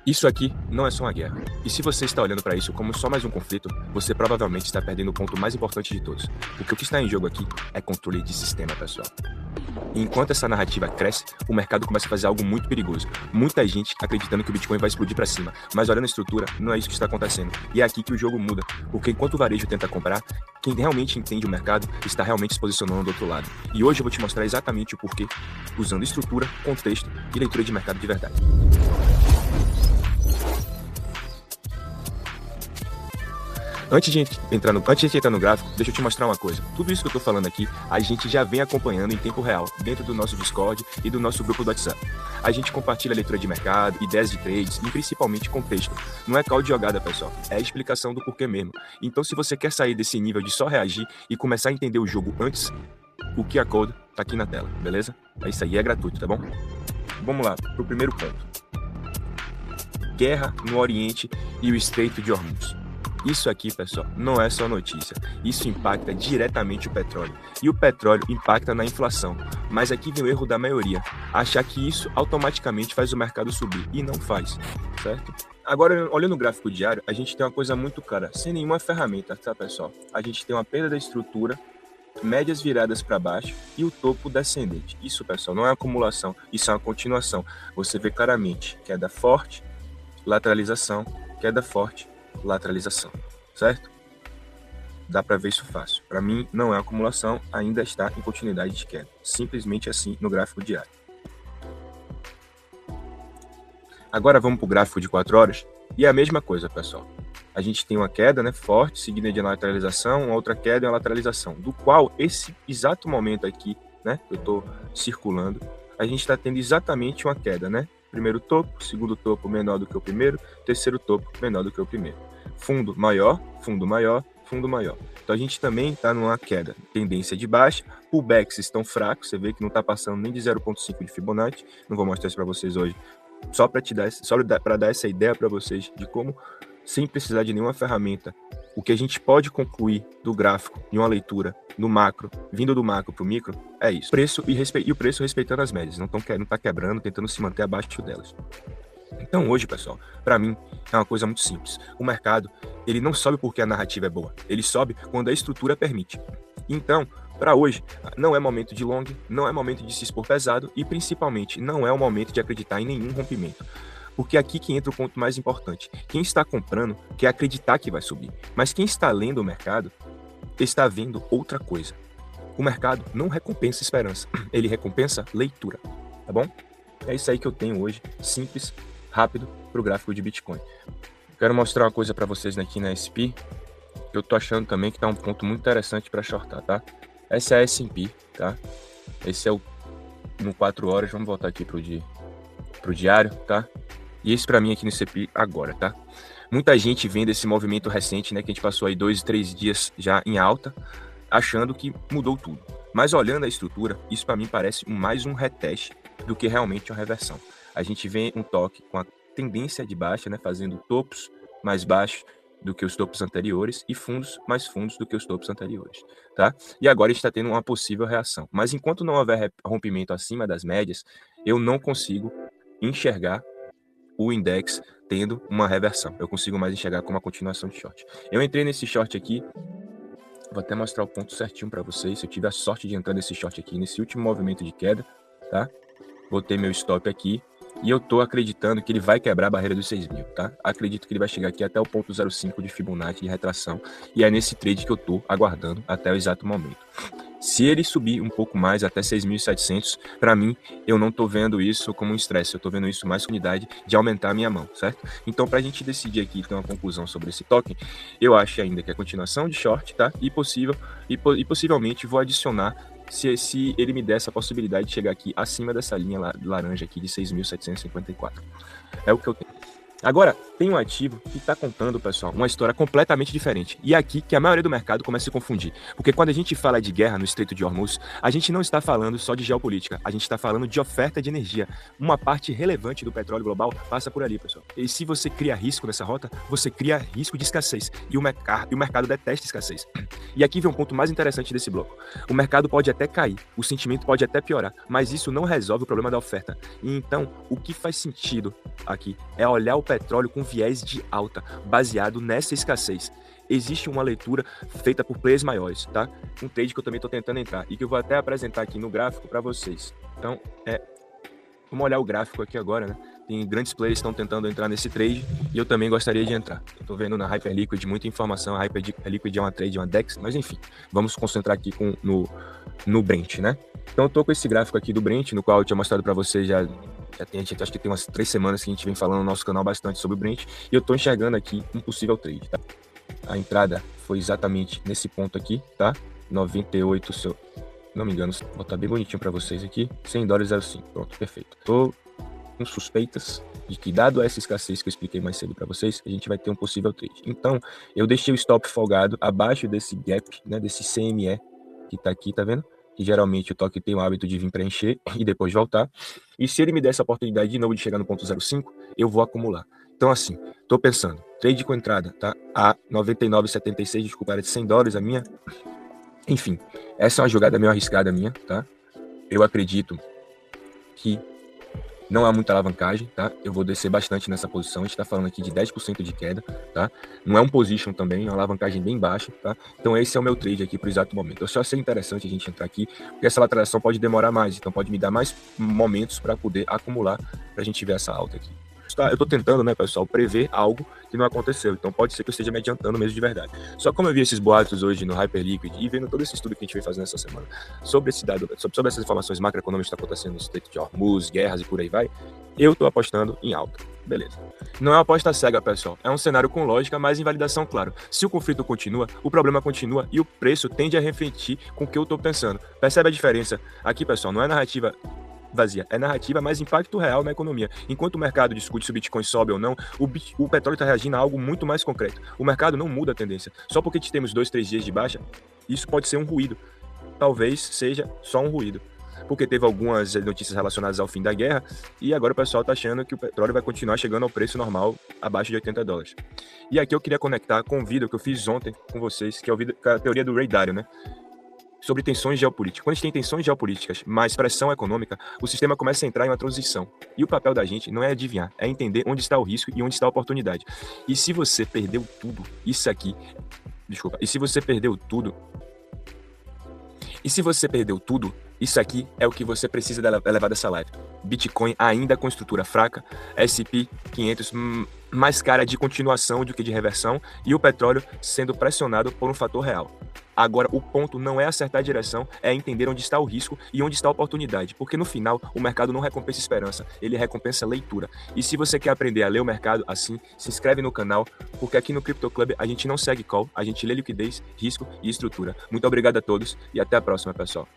Isso aqui não é só uma guerra. E se você está olhando para isso como só mais um conflito, você provavelmente está perdendo o ponto mais importante de todos. Porque o que está em jogo aqui é controle de sistema, pessoal. E enquanto essa narrativa cresce, o mercado começa a fazer algo muito perigoso. Muita gente acreditando que o Bitcoin vai explodir para cima, mas olhando a estrutura, não é isso que está acontecendo. E é aqui que o jogo muda, porque enquanto o varejo tenta comprar, quem realmente entende o mercado está realmente se posicionando do outro lado. E hoje eu vou te mostrar exatamente o porquê, usando estrutura, contexto e leitura de mercado de verdade. Antes de entrar no gráfico, deixa eu te mostrar uma coisa. Tudo isso que eu estou falando aqui, a gente já vem acompanhando em tempo real, dentro do nosso Discord e do nosso grupo do WhatsApp. A gente compartilha leitura de mercado, ideias de trades e principalmente contexto. Não é call de jogada, pessoal, é a explicação do porquê mesmo. Então, se você quer sair desse nível de só reagir e começar a entender o jogo antes, o QR Code tá aqui na tela, beleza? É isso aí, é gratuito, tá bom? Vamos lá, pro primeiro ponto. Guerra no Oriente e o Estreito de Hormuz. Isso aqui, pessoal, não é só notícia. Isso impacta diretamente o petróleo. E o petróleo impacta na inflação. Mas aqui vem o erro da maioria. Achar que isso automaticamente faz o mercado subir. E não faz, certo? Agora, olhando o gráfico diário, a gente tem uma coisa muito clara. Sem nenhuma ferramenta, tá, pessoal? A gente tem uma perda da estrutura, médias viradas para baixo e o topo descendente. Isso, pessoal, não é acumulação. Isso é uma continuação. Você vê claramente queda forte, lateralização, queda forte, lateralização, certo? Dá para ver isso fácil. Para mim, não é acumulação, ainda está em continuidade de queda. Simplesmente assim no gráfico diário. Agora vamos para o gráfico de 4 horas e é a mesma coisa, pessoal. A gente tem uma queda, né, forte, seguida de lateralização, uma outra queda e uma lateralização, do qual esse exato momento aqui, né, eu estou circulando, a gente está tendo exatamente uma queda, né? Primeiro topo, segundo topo menor do que o primeiro, terceiro topo menor do que o primeiro. Fundo maior, fundo maior, fundo maior. Então a gente também está numa queda, tendência de baixa, pullbacks estão fracos, você vê que não está passando nem de 0,5 de Fibonacci, não vou mostrar isso para vocês hoje, só para dar essa ideia para vocês de como, sem precisar de nenhuma ferramenta, o que a gente pode concluir do gráfico em uma leitura no macro, vindo do macro para o micro, é isso. O preço respeitando as médias, não está quebrando, tentando se manter abaixo delas. Então hoje, pessoal, para mim é uma coisa muito simples. O mercado, ele não sobe porque a narrativa é boa, ele sobe quando a estrutura permite. Então, para hoje, não é momento de long, não é momento de se expor pesado e principalmente não é o momento de acreditar em nenhum rompimento. Porque é aqui que entra o ponto mais importante. Quem está comprando quer acreditar que vai subir, mas quem está lendo o mercado está vendo outra coisa. O mercado não recompensa esperança, ele recompensa leitura, tá bom? É isso aí que eu tenho hoje, simples, rápido, para o gráfico de Bitcoin. Quero mostrar uma coisa para vocês aqui na SP, que eu tô achando também que tá um ponto muito interessante para shortar, tá? Essa é a S&P, tá? Esse é o no 4 horas, vamos voltar aqui pro diário, tá? E esse para mim aqui no CP agora, tá? Muita gente vendo esse movimento recente, né, que a gente passou aí 2, 3 dias já em alta, achando que mudou tudo. Mas olhando a estrutura, isso para mim parece mais um reteste do que realmente uma reversão. A gente vê um toque com a tendência de baixa, né, fazendo topos mais baixos do que os topos anteriores e fundos mais fundos do que os topos anteriores, tá? E agora a gente está tendo uma possível reação. Mas enquanto não houver rompimento acima das médias, eu não consigo enxergar o index tendo uma reversão. Eu consigo mais enxergar como uma continuação de short. Eu entrei nesse short aqui, vou até mostrar o ponto certinho para vocês. Eu tive a sorte de entrar nesse short aqui, nesse último movimento de queda, tá? Botei meu stop aqui e eu tô acreditando que ele vai quebrar a barreira dos 6.000, tá? Acredito que ele vai chegar aqui até o ponto 0,5 de Fibonacci de retração e é nesse trade que eu tô aguardando até o exato momento. Se ele subir um pouco mais até 6.700, para mim, eu não tô vendo isso como um estresse, eu tô vendo isso mais como unidade de aumentar a minha mão, certo? Então, para a gente decidir aqui, ter uma conclusão sobre esse token, eu acho ainda que é continuação de short, tá? E possivelmente vou adicionar se ele me der essa possibilidade de chegar aqui acima dessa linha laranja aqui de 6.754. É o que eu tenho. Agora, tem um ativo que está contando, pessoal, uma história completamente diferente. E é aqui que a maioria do mercado começa a se confundir. Porque quando a gente fala de guerra no Estreito de Hormuz, a gente não está falando só de geopolítica, a gente está falando de oferta de energia. Uma parte relevante do petróleo global passa por ali, pessoal. E se você cria risco nessa rota, você cria risco de escassez. E o mercado detesta escassez. E aqui vem um ponto mais interessante desse bloco. O mercado pode até cair, o sentimento pode até piorar, mas isso não resolve o problema da oferta. E então, o que faz sentido aqui é olhar o petróleo com viés de alta, baseado nessa escassez. Existe uma leitura feita por players maiores, tá? Um trade que eu também estou tentando entrar e que eu vou até apresentar aqui no gráfico para vocês. Então, vamos olhar o gráfico aqui agora, né? Tem grandes players que estão tentando entrar nesse trade e eu também gostaria de entrar. Estou vendo na Hyperliquid muita informação, a Hyperliquid é uma trade, uma DEX, mas enfim, vamos concentrar aqui no Brent, né? Então eu tô com esse gráfico aqui do Brent, no qual eu tinha mostrado para vocês acho que tem umas 3 semanas que a gente vem falando no nosso canal bastante sobre o Brent, e eu tô enxergando aqui um possível trade, tá? A entrada foi exatamente nesse ponto aqui, tá? 98, se eu não me engano, vou botar bem bonitinho para vocês aqui, $100,05, pronto, perfeito. Tô com suspeitas de que, dado essa escassez que eu expliquei mais cedo para vocês, a gente vai ter um possível trade. Então, eu deixei o stop folgado abaixo desse gap, né, desse CME que tá aqui, tá vendo? Que geralmente o toque tem o hábito de vir preencher e depois voltar. E se ele me der essa oportunidade de novo de chegar no ponto 05, eu vou acumular. Então, assim, tô pensando, trade com entrada, tá? A 99,76, desculpa, era de $100 a minha. Enfim, essa é uma jogada meio arriscada minha, tá? Eu acredito que não há muita alavancagem, tá? Eu vou descer bastante nessa posição. A gente tá falando aqui de 10% de queda, tá? Não é um position também, é uma alavancagem bem baixa, tá? Então esse é o meu trade aqui pro exato momento. Eu só achei interessante a gente entrar aqui, porque essa lateralização pode demorar mais, então pode me dar mais momentos para poder acumular, pra gente ver essa alta aqui. Eu tô tentando, né, pessoal, prever algo que não aconteceu, então pode ser que eu esteja me adiantando mesmo de verdade. Só como eu vi esses boatos hoje no Hyperliquid e vendo todo esse estudo que a gente vem fazendo essa semana sobre esse dado, sobre essas informações macroeconômicas que está acontecendo no Estreito de Hormuz, guerras e por aí vai, eu tô apostando em alta. Beleza. Não é uma aposta cega, pessoal. É um cenário com lógica, mas invalidação, claro. Se o conflito continua, o problema continua e o preço tende a refletir com o que eu tô pensando. Percebe a diferença? Aqui, pessoal, não é narrativa vazia, é narrativa, mas impacto real na economia. Enquanto o mercado discute se o Bitcoin sobe ou não, o petróleo está reagindo a algo muito mais concreto. O mercado não muda a tendência. Só porque temos 2, 3 dias de baixa, isso pode ser um ruído. Talvez seja só um ruído. Porque teve algumas notícias relacionadas ao fim da guerra e agora o pessoal está achando que o petróleo vai continuar chegando ao preço normal abaixo de $80. E aqui eu queria conectar com um vídeo que eu fiz ontem com vocês, que é a teoria do Ray Dalio, né? Sobre tensões geopolíticas. Quando a gente tem tensões geopolíticas, mais pressão econômica, o sistema começa a entrar em uma transição. E o papel da gente não é adivinhar, é entender onde está o risco e onde está a oportunidade. E se você perdeu tudo, isso aqui... Desculpa. E se você perdeu tudo, isso aqui é o que você precisa levar dessa live. Bitcoin ainda com estrutura fraca, S&P 500 mais cara de continuação do que de reversão e o petróleo sendo pressionado por um fator real. Agora, o ponto não é acertar a direção, é entender onde está o risco e onde está a oportunidade, porque no final, o mercado não recompensa esperança, ele recompensa leitura. E se você quer aprender a ler o mercado assim, se inscreve no canal, porque aqui no Crypto Club a gente não segue call, a gente lê liquidez, risco e estrutura. Muito obrigado a todos e até a próxima, pessoal.